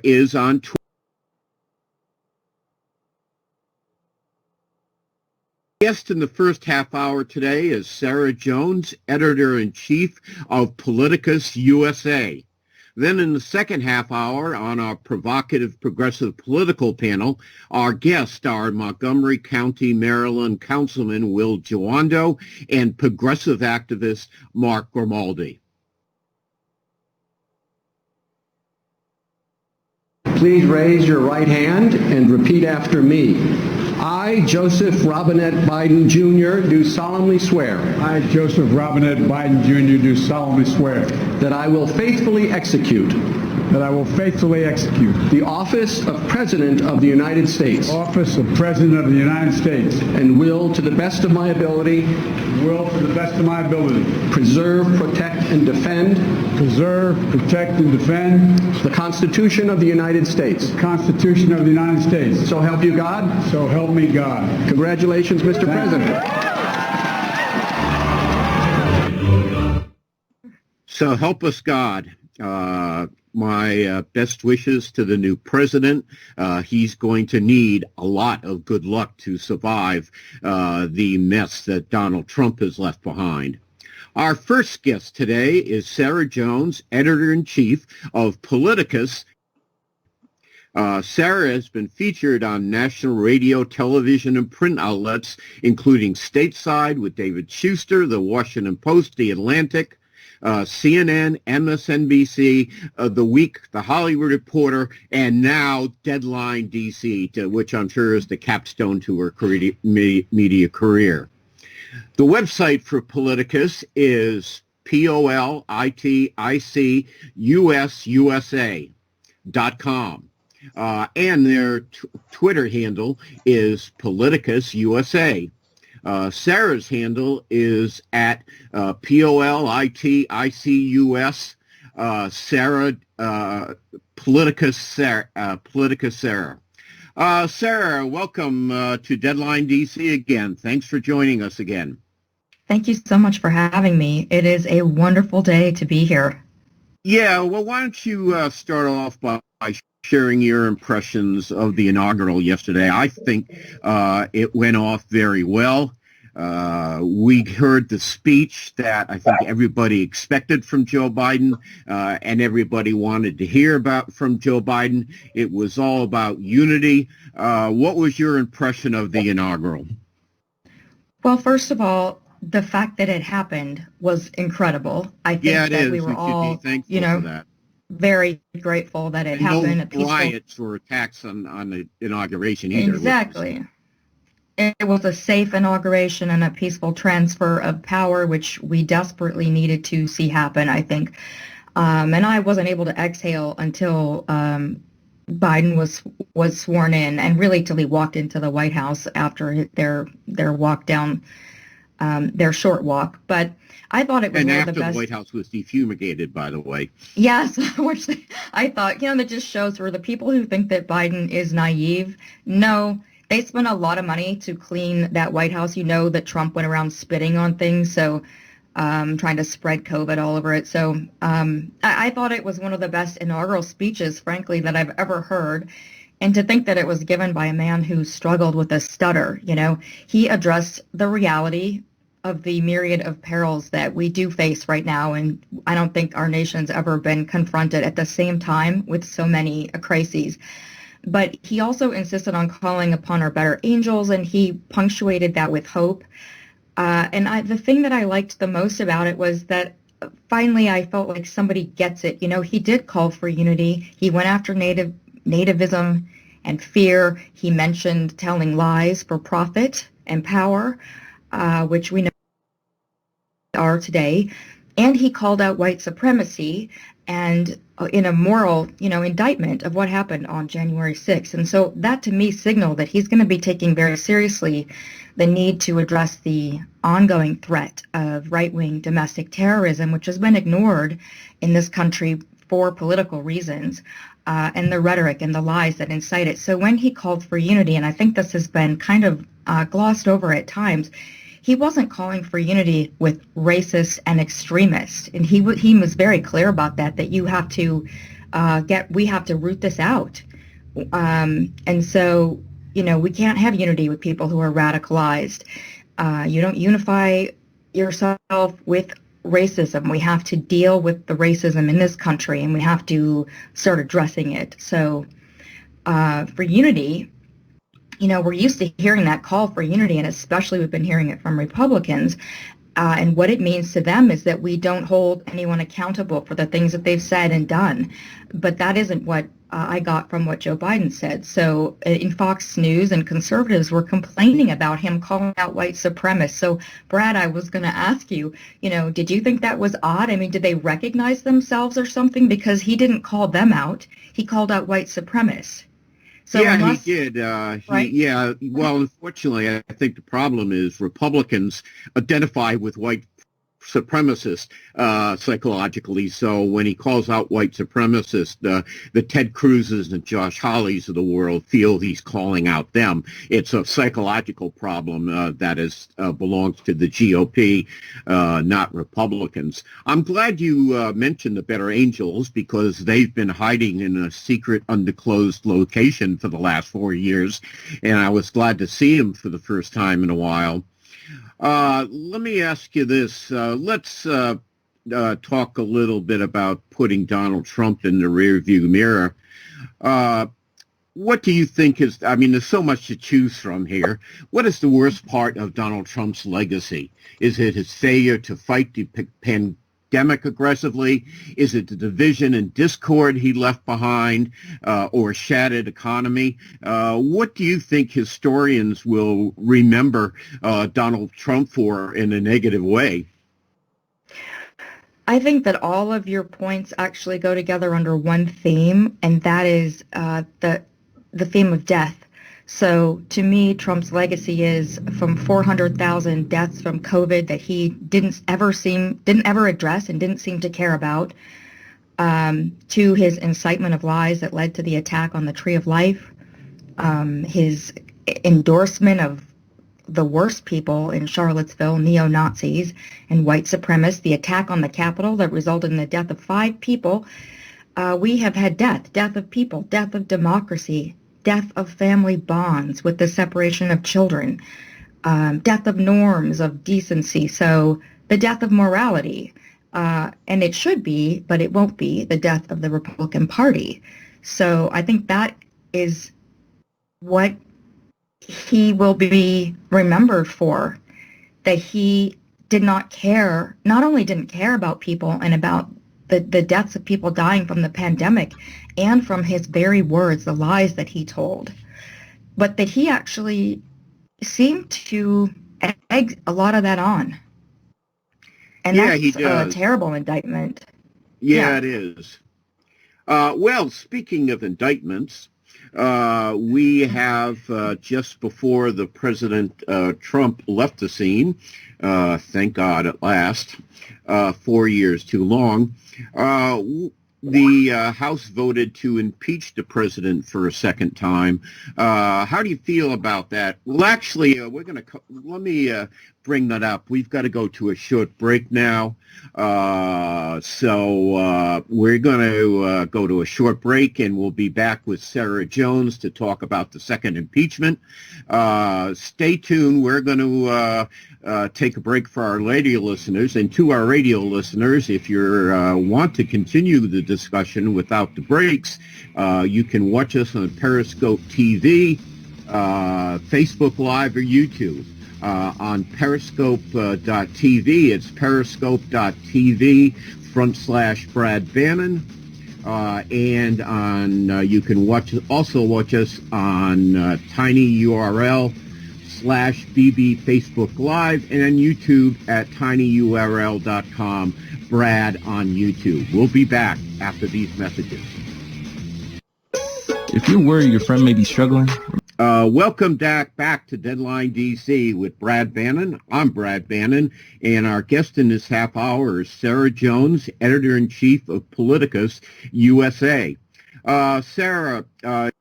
is on Twitter. Guest in the first half hour today is Sarah Jones, editor-in-chief of Politicus USA. Then in the second half hour on our provocative progressive political panel, our guests are Montgomery County, Maryland Councilman Will Giwando and progressive activist Mark Grimaldi. Please raise your right hand and repeat after me. I, Joseph Robinette Biden Jr., do solemnly swear I, Joseph Robinette Biden Jr., do solemnly swear that I will faithfully execute the office of President of the United States office of President of the United States and will, to the best of my ability, preserve, protect, and defend the Constitution of the United States. the Constitution of the United States. So help you God. So help me God. Congratulations, Mr. President. So help us God. My best wishes to the new president. He's going to need a lot of good luck to survive the mess that Donald Trump has left behind. Our first guest today is Sarah Jones, editor-in-chief of Politicus. Sarah has been featured on national radio, television, and print outlets, including Stateside with David Schuster, The Washington Post, The Atlantic, CNN, MSNBC, The Week, The Hollywood Reporter, and now Deadline D.C., which I'm sure is the capstone to her media career. The website for Politicus is POLITICUSUSA.com. And their Twitter handle is Politicus USA. Sarah's handle is at POLITICUS Sarah Politicus Sarah. Sarah, welcome to Deadline D.C. again. Thanks for joining us again. Thank you so much for having me. It is a wonderful day to be here. Yeah, well, why don't you start off by sharing your impressions of the inaugural yesterday. I think it went off very well. We heard the speech that I think everybody expected from Joe Biden and everybody wanted to hear about from Joe Biden. It was all about unity. What was your impression of the inaugural? Well, first of all, the fact that it happened was incredible. I think that we were all, you know, very grateful that it happened. No riots or attacks on the inauguration either. Exactly. It was a safe inauguration and a peaceful transfer of power, which we desperately needed to see happen, I think. And I wasn't able to exhale until Biden was sworn in, and really till he walked into the White House after their walk down, their short walk. But I thought it was one of the best. And after the White House was defumigated, by the way. Yes, which I thought, that just shows for the people who think that Biden is naive. No, they spent a lot of money to clean that White House. You know that Trump went around spitting on things, so trying to spread COVID all over it. So I thought it was one of the best inaugural speeches, frankly, that I've ever heard. And to think that it was given by a man who struggled with a stutter, he addressed the reality of the myriad of perils that we do face right now. And I don't think our nation's ever been confronted at the same time with so many crises. But he also insisted on calling upon our better angels, and he punctuated that with hope. And the thing that I liked the most about it was that finally I felt like somebody gets it. He did call for unity. He went after nativism and fear. He mentioned telling lies for profit and power, which we know are today. And he called out white supremacy and in a moral, indictment of what happened on January 6th. And so that to me signaled that he's going to be taking very seriously the need to address the ongoing threat of right-wing domestic terrorism, which has been ignored in this country for political reasons, and the rhetoric and the lies that incite it. So when he called for unity, and I think this has been kind of glossed over at times, he wasn't calling for unity with racists and extremists. And he was very clear about that you have to we have to root this out. And so, we can't have unity with people who are radicalized. You don't unify yourself with racism. We have to deal with the racism in this country, and we have to start addressing it. So for unity, we're used to hearing that call for unity, and especially we've been hearing it from Republicans. And what it means to them is that we don't hold anyone accountable for the things that they've said and done. But that isn't what I got from what Joe Biden said. So in Fox News, and conservatives were complaining about him calling out white supremacists. So, Brad, I was going to ask you, did you think that was odd? I mean, did they recognize themselves or something? Because he didn't call them out. He called out white supremacists. So yeah, he did. Right? Yeah. Well, unfortunately, I think the problem is Republicans identify with white supremacists psychologically. So when he calls out white supremacists, the Ted Cruzes and Josh Hawleys of the world feel he's calling out them. It's a psychological problem that belongs to the GOP, not Republicans. I'm glad you mentioned the Better Angels, because they've been hiding in a secret, undisclosed location for the last 4 years, and I was glad to see them for the first time in a while. Let me ask you this. Let's talk a little bit about putting Donald Trump in the rearview mirror. What do you think there's so much to choose from here. What is the worst part of Donald Trump's legacy? Is it his failure to fight the pandemic aggressively? Is it the division and discord he left behind, or a shattered economy? What do you think historians will remember Donald Trump for in a negative way? I think that all of your points actually go together under one theme, and that is the theme of death. So to me, Trump's legacy is from 400,000 deaths from COVID that he didn't ever address and didn't seem to care about, to his incitement of lies that led to the attack on the Tree of Life, his endorsement of the worst people in Charlottesville, neo-Nazis and white supremacists, the attack on the Capitol that resulted in the death of 5 people. We have had death of people, death of democracy, death of family bonds with the separation of children, death of norms of decency. So the death of morality, and it should be, but it won't be, the death of the Republican Party. So I think that is what he will be remembered for, that he did not care, not only didn't care about people and about the deaths of people dying from the pandemic and from his very words, the lies that he told, but that he actually seemed to egg a lot of that on. And that's a terrible indictment. Yeah, it is. Well, speaking of indictments, we have just before the President Trump left the scene, thank God at last, 4 years too long, the House voted to impeach the president for a second time. How do you feel about that? Well, actually, let me bring that up. We've got to go to a short break now. So we're going to go to a short break, and we'll be back with Sarah Jones to talk about the second impeachment. Stay tuned. We're going to take a break for our radio listeners. And to our radio listeners, if you want to continue the discussion without the breaks, you can watch us on Periscope TV, Facebook Live, or YouTube. On Periscope.tv, it's periscope.tv/Brad Bannon. And you can also watch us on tinyurl/BB Facebook Live, and on YouTube at tinyurl.com, Brad on YouTube. We'll be back after these messages. If you're worried your friend may be struggling... Welcome back to Deadline D.C. with Brad Bannon. I'm Brad Bannon, and our guest in this half hour is Sarah Jones, Editor-in-Chief of Politicus USA. Sarah,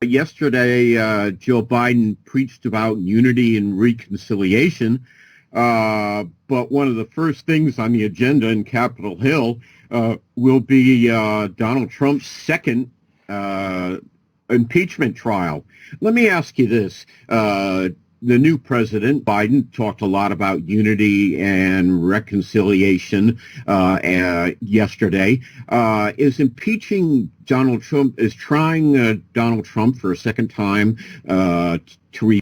yesterday Joe Biden preached about unity and reconciliation, but one of the first things on the agenda in Capitol Hill will be Donald Trump's second impeachment trial. Let me ask you this. The new president, Biden, talked a lot about unity and reconciliation yesterday. Is impeaching Donald Trump, is trying Donald Trump for a second time to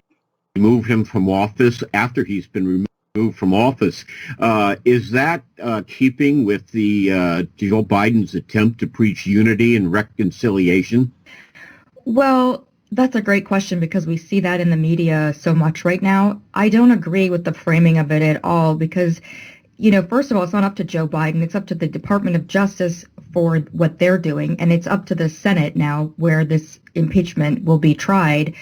remove him from office after he's been removed from office. Is that keeping with the Joe Biden's attempt to preach unity and reconciliation? Well, that's a great question because we see that in the media so much right now. I don't agree with the framing of it at all because, first of all, it's not up to Joe Biden. It's up to the Department of Justice for what they're doing. And it's up to the Senate now where this impeachment will be tried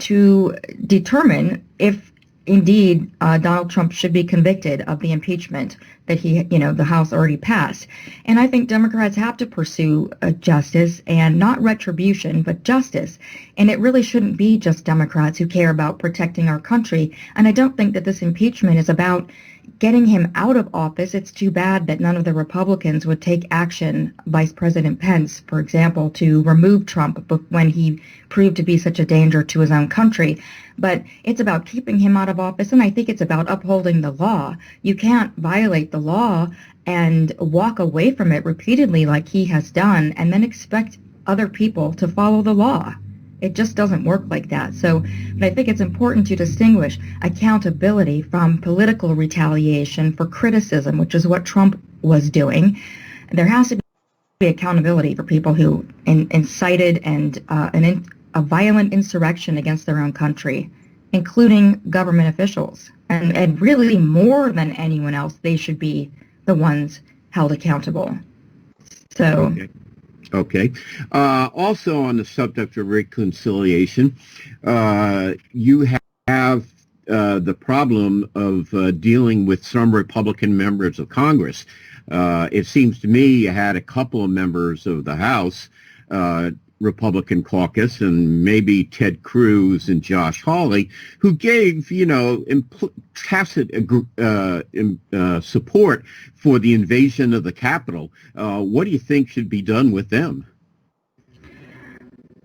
to determine if indeed Donald Trump should be convicted of the impeachment that the House already passed. And I think Democrats have to pursue justice and not retribution, but justice. And it really shouldn't be just Democrats who care about protecting our country. And I don't think that this impeachment is about getting him out of office. It's too bad that none of the Republicans would take action, Vice President Pence, for example, to remove Trump when he proved to be such a danger to his own country. But it's about keeping him out of office, and I think it's about upholding the law. You can't violate the law and walk away from it repeatedly like he has done and then expect other people to follow the law. It just doesn't work like that. But I think it's important to distinguish accountability from political retaliation for criticism, which is what Trump was doing. There has to be accountability for people who incited a violent insurrection against their own country, including government officials. And really, more than anyone else, they should be the ones held accountable. So. Okay. Also on the subject of reconciliation, you have the problem of dealing with some Republican members of Congress. It seems to me you had a couple of members of the House Republican caucus and maybe Ted Cruz and Josh Hawley who gave, tacit support for the invasion of the Capitol. What do you think should be done with them?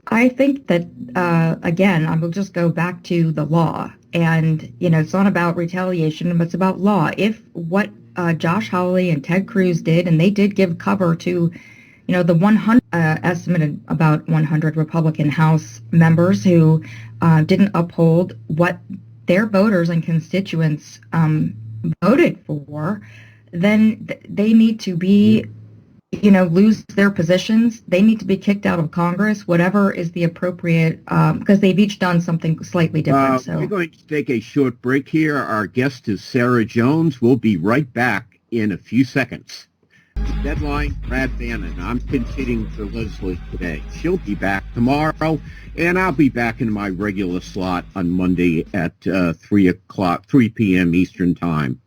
I think that, again, I will just go back to the law. And, it's not about retaliation, but it's about law. If what Josh Hawley and Ted Cruz did, and they did give cover to the 100 estimated about 100 Republican House members who didn't uphold what their voters and constituents voted for, then they need to be, lose their positions. They need to be kicked out of Congress, whatever is the appropriate, because they've each done something slightly different. We're going to take a short break here. Our guest is Sarah Jones. We'll be right back in a few seconds. Deadline, Brad Bannon. I'm pinch-hitting for Leslie today. She'll be back tomorrow, and I'll be back in my regular slot on Monday at 3 p.m. Eastern Time.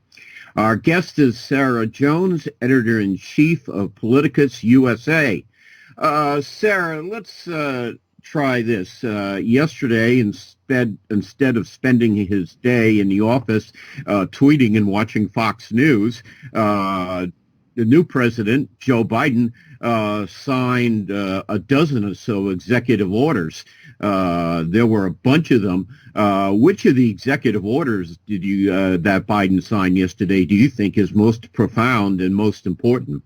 Our guest is Sarah Jones, editor-in-chief of Politicus USA. Sarah, let's try this. Yesterday, instead of spending his day in the office tweeting and watching Fox News, the new president, Joe Biden, signed a dozen or so executive orders. There were a bunch of them. Which of the executive orders did that Biden signed yesterday do you think is most profound and most important?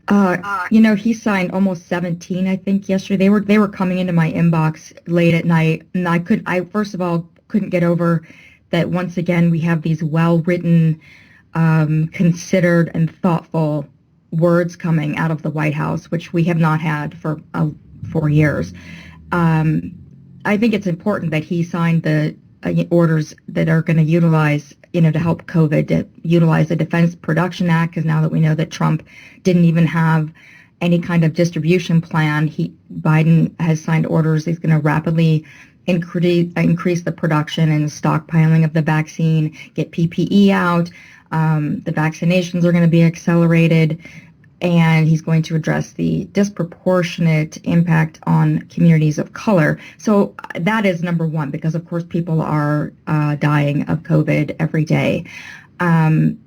He signed almost 17, I think, yesterday. They were coming into my inbox late at night, and I first of all couldn't get over that once again we have these well-written, considered and thoughtful words coming out of the White House, which we have not had for 4 years. I think it's important that he signed the orders that are going to utilize, to help COVID, to utilize the Defense Production Act, because now that we know that Trump didn't even have any kind of distribution plan, Biden has signed orders. He's going to rapidly increase the production and stockpiling of the vaccine, get PPE out. The vaccinations are going to be accelerated, and he's going to address the disproportionate impact on communities of color. So that is number one, because of course people are dying of COVID every day. And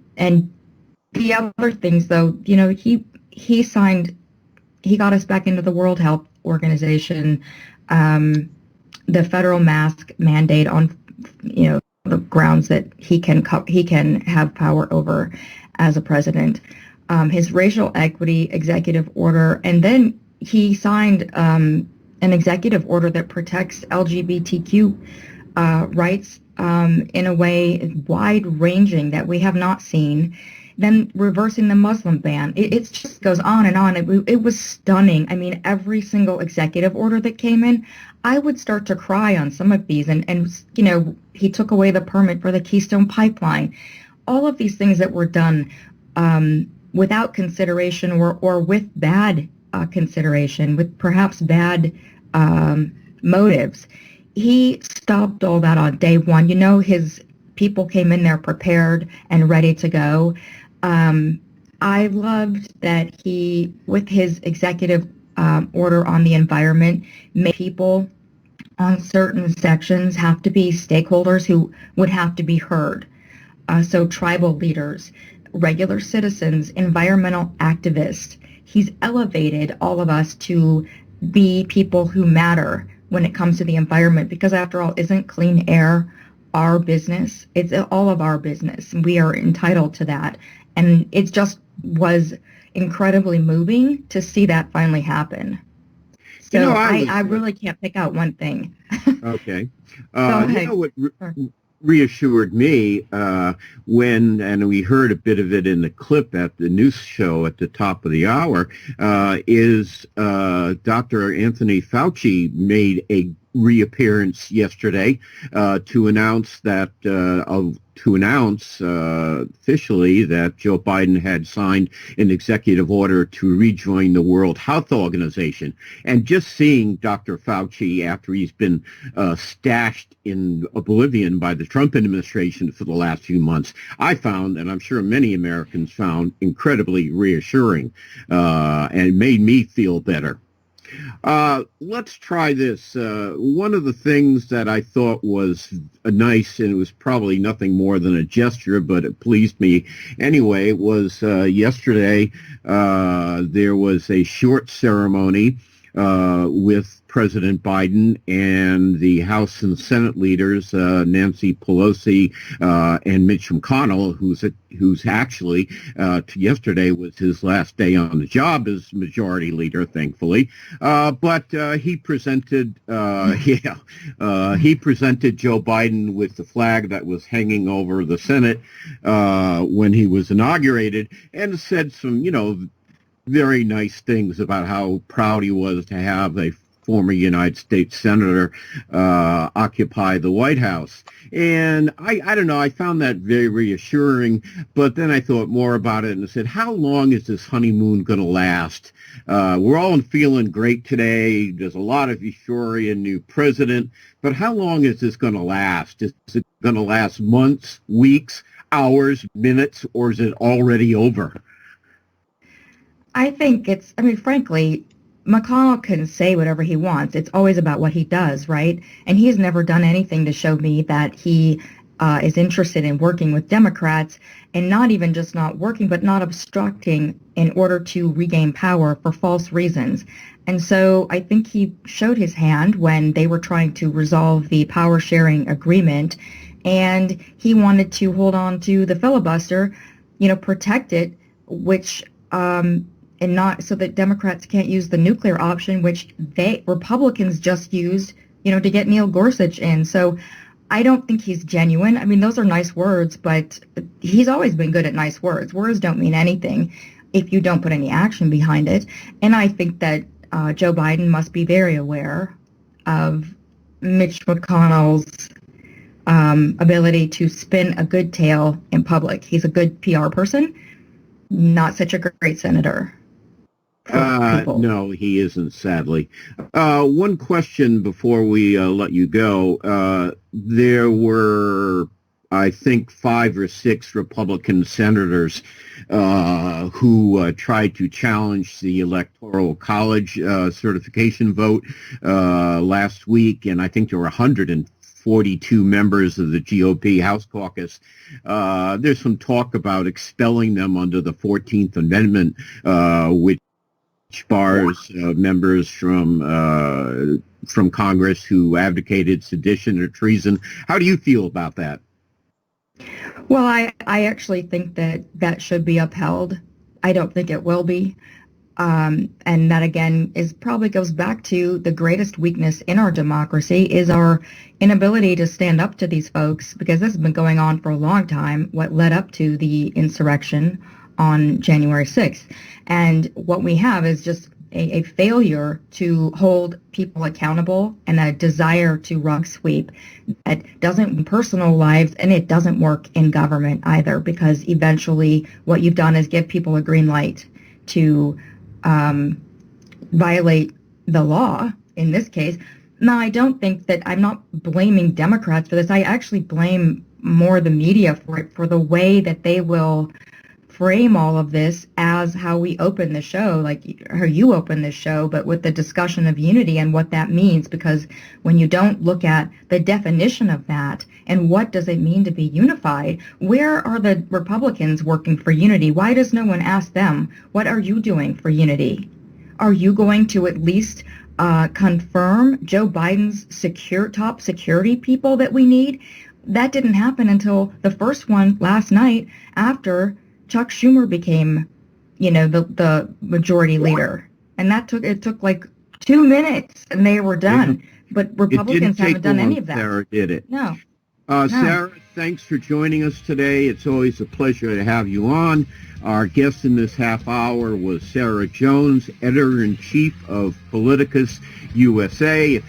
The other things, though, he got us back into the World Health Organization, the federal mask mandate on, the grounds that he can have power over as a president, his racial equity executive order, and then he signed an executive order that protects LGBTQ rights in a way wide-ranging that we have not seen. Then reversing the Muslim ban. It just goes on and on. It was stunning. I mean, every single executive order that came in, I would start to cry on some of these. And he took away the permit for the Keystone Pipeline. All of these things that were done without consideration or with bad consideration, with perhaps bad motives. He stopped all that on day one. His people came in there prepared and ready to go. I loved that he, with his executive order on the environment, made people on certain sections have to be stakeholders who would have to be heard. So tribal leaders, regular citizens, environmental activists. He's elevated all of us to be people who matter when it comes to the environment, because after all, isn't clean air our business? It's all of our business. We are entitled to that. And it just was incredibly moving to see that finally happen. So I really can't pick out one thing. Okay. What reassured me and we heard a bit of it in the clip at the news show at the top of the hour, is Dr. Anthony Fauci made a reappearance yesterday to announce officially that Joe Biden had signed an executive order to rejoin the World Health Organization. And just seeing Dr. Fauci after he's been stashed in oblivion by the Trump administration for the last few months, I found, and I'm sure many Americans found, incredibly reassuring and made me feel better. Let's try this. One of the things that I thought was nice, and it was probably nothing more than a gesture, but it pleased me anyway, was yesterday there was a short ceremony with President Biden and the House and Senate leaders, Nancy Pelosi and Mitch McConnell, who's actually yesterday was his last day on the job as majority leader, thankfully. But he presented Joe Biden with the flag that was hanging over the Senate when he was inaugurated, and said some, very nice things about how proud he was to have a former United States Senator occupy the White House. And I don't know, I found that very reassuring, but then I thought more about it and I said, how long is this honeymoon going to last? We're all feeling great today. There's a lot of euphoria, new president, but how long is this going to last? Is it going to last months, weeks, hours, minutes, or is it already over? I think frankly, McConnell can say whatever he wants. It's always about what he does, right? And he's never done anything to show me that he is interested in working with Democrats, and not even just not working, but not obstructing in order to regain power for false reasons. And so I think he showed his hand when they were trying to resolve the power sharing agreement, and he wanted to hold on to the filibuster, protect it, which and not so that Democrats can't use the nuclear option, which Republicans just used, to get Neil Gorsuch in. So I don't think he's genuine. I mean, those are nice words, but he's always been good at nice words. Words don't mean anything if you don't put any action behind it. And I think that Joe Biden must be very aware of Mitch McConnell's ability to spin a good tale in public. He's a good PR person, not such a great senator. No, he isn't, sadly. One question before we let you go. There were, I think, 5 or 6 Republican senators who tried to challenge the Electoral College certification vote last week, and I think there were 104 42 members of the GOP House Caucus. There's some talk about expelling them under the 14th Amendment, which bars members from Congress who advocated sedition or treason. How do you feel about that? Well, I actually think that should be upheld. I don't think it will be. And that, again, probably goes back to the greatest weakness in our democracy is our inability to stand up to these folks, because this has been going on for a long time, what led up to the insurrection on January 6th. And what we have is just a failure to hold people accountable and a desire to rug sweep that doesn't in personal lives, and it doesn't work in government either, because eventually what you've done is give people a green light to violate the law in this case. Now, I don't think that I'm not blaming Democrats for this. I actually blame more the media for it, for the way that they will frame all of this as how we open the show, like how you open this show, but with the discussion of unity and what that means. Because when you don't look at the definition of that and what does it mean to be unified, where are the Republicans working for unity? Why does no one ask them, what are you doing for unity? Are you going to at least confirm Joe Biden's top security people that we need? That didn't happen until the first one last night after Chuck Schumer became, the majority leader. And it took like 2 minutes and they were done. But Republicans haven't done any of that. Sarah did it. No. Sarah, thanks for joining us today. It's always a pleasure to have you on. Our guest in this half hour was Sarah Jones, editor-in-chief of Politicus USA. If you